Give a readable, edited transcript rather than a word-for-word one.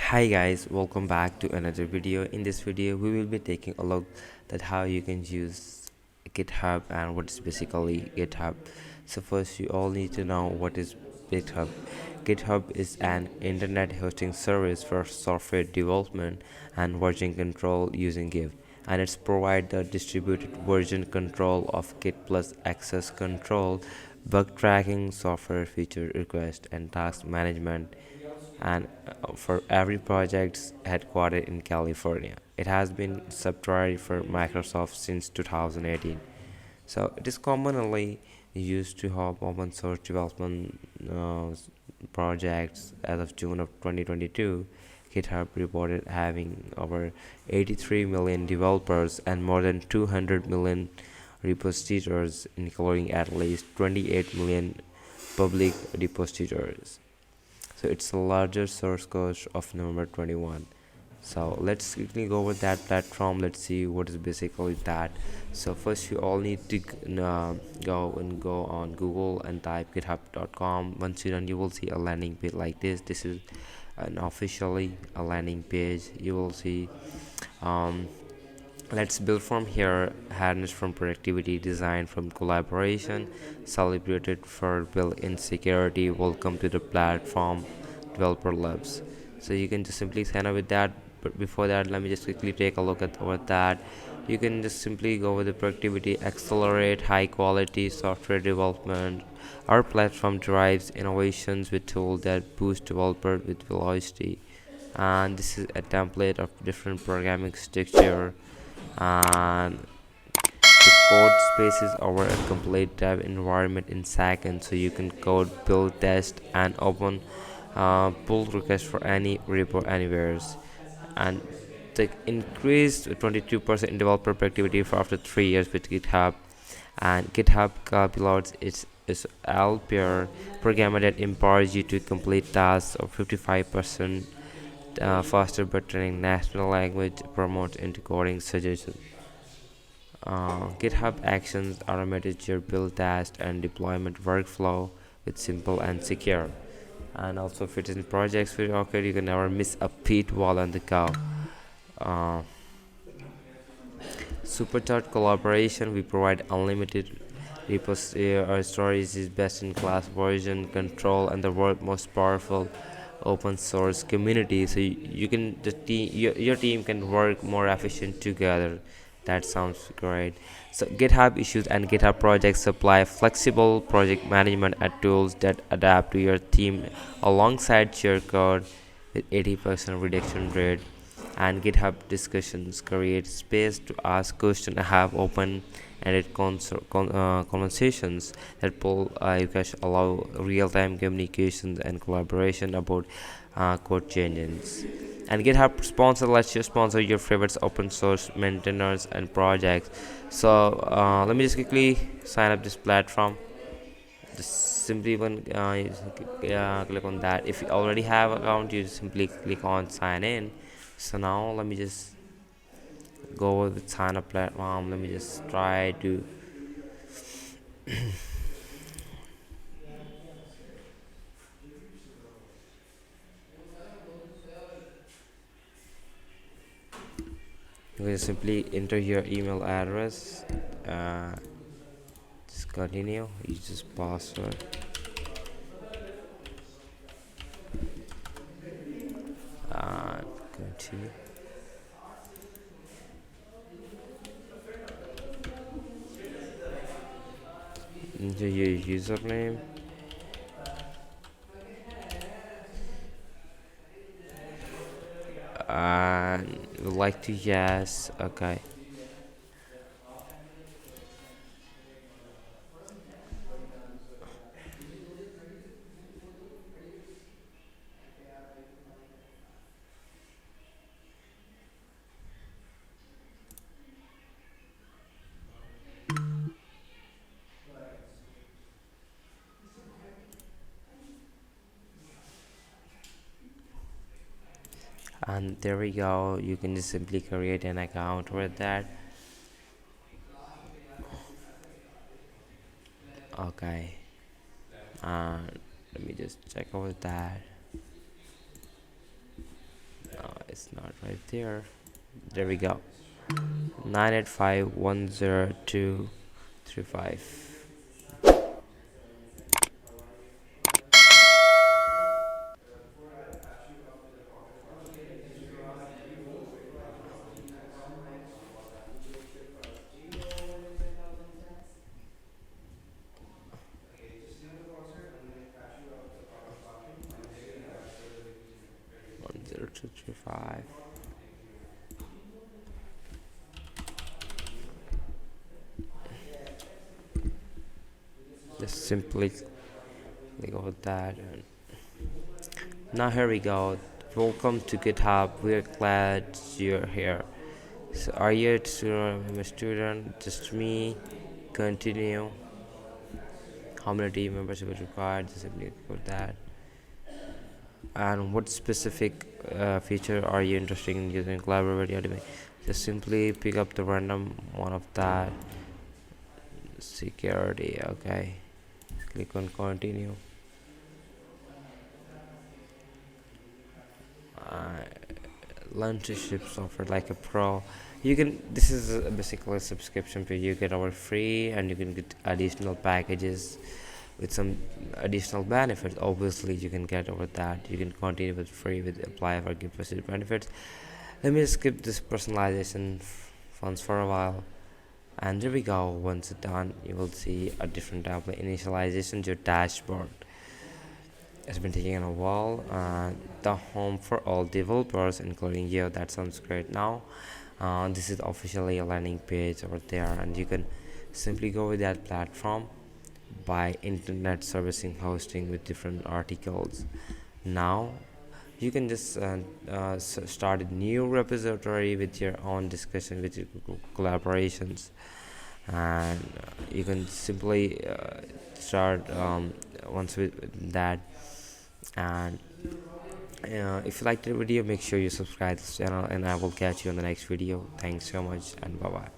Hi guys, welcome back to another video. In this video we will be taking a look at how you can use GitHub and what is basically GitHub. So first you all need to know what is GitHub. GitHub is an internet hosting service for software development and version control using Git, and it's provide the distributed version control of Git plus access control, bug tracking, software feature request and task management, and for every project headquartered in California. It has been subsidiary for Microsoft since 2018. So it is commonly used to help open source development projects. As of June of 2022, GitHub reported having over 83 million developers and more than 200 million repositories, including at least 28 million public repositories. So it's the largest source code of November 21. So let's quickly go over that platform. Let's see what is basically that. So first you all need to go on Google and type github.com. Once you done, you will see a landing page like this. This is an officially a landing page. You will see um, let's build from here, harness from productivity, design from collaboration, celebrated for built-in security. Welcome to the platform developer labs. So you can just simply sign up with that. But before that, let me just quickly take a look at what that. You can just simply go with the productivity, accelerate high quality software development. Our platform drives innovations with tools that boost developer with velocity. And this is a template of different programming structure, and the code spaces over a complete dev environment in seconds, so you can code, build, test and open pull requests for any repo anywhere. And the increased 22% in developer productivity for after 3 years with GitHub. And GitHub pilots is Alpier programmer that empowers you to complete tasks of 55% faster by training national language, promotes into coding suggestions. GitHub Actions automated your build, test, and deployment workflow with simple and secure. And also fits in projects with Rocket. You can never miss a beat while on the go. Uh, Supercharged collaboration. We provide unlimited repository storage, is best-in-class version control, and the world's most powerful open source community. So you can your team can work more efficient together. That sounds great. So GitHub issues and GitHub projects supply flexible project management and tools that adapt to your team alongside your code with 80% reduction rate. And GitHub discussions create space to ask questions and have open-ended conversations that pull you guys allow real-time communications and collaboration about code changes. And GitHub sponsor lets you sponsor your favorites open source maintainers and projects. So let me just quickly sign up this platform. Just simply click on that. If you already have an account, you just simply click on sign in. So now let me just go with sign up platform. Let me just try to you can simply enter your email address. uh, just continue, you just password continue. Enter your username. Would like to, yes, okay. And there we go, you can just simply create an account with that. Okay, let me just check over that. it's not right there. There we go. 985102335. 10235. Just simply click over that, and now here we go. Welcome to GitHub. We're glad you're here. So are you a student? I'm a student. Just me. Continue. How many team members will required? Just simply for that. And what specific feature are you interested in using collaborative automation? Just simply pick up the random one of that. Security. Okay. Click on continue. uh, Learn to ship software like a pro. You can, this is basically a subscription pay. You get our free, and you can get additional packages with some additional benefits. Obviously you can get over that. You can continue with free with apply for gift receipt benefits. Let me skip this personalization funds for a while, and there we go. Once it's done, you will see a different tablet initialization to your dashboard. It's been taking a while. The home for all developers, including you. That sounds great. Now, this is officially a landing page over there, and you can simply go with that platform by internet servicing hosting with different articles. Now, you can just start a new repository with your own discussion with your collaborations, and you can simply start once with that. And if you liked the video, make sure you subscribe to this channel, and I will catch you on the next video. Thanks so much, and bye bye.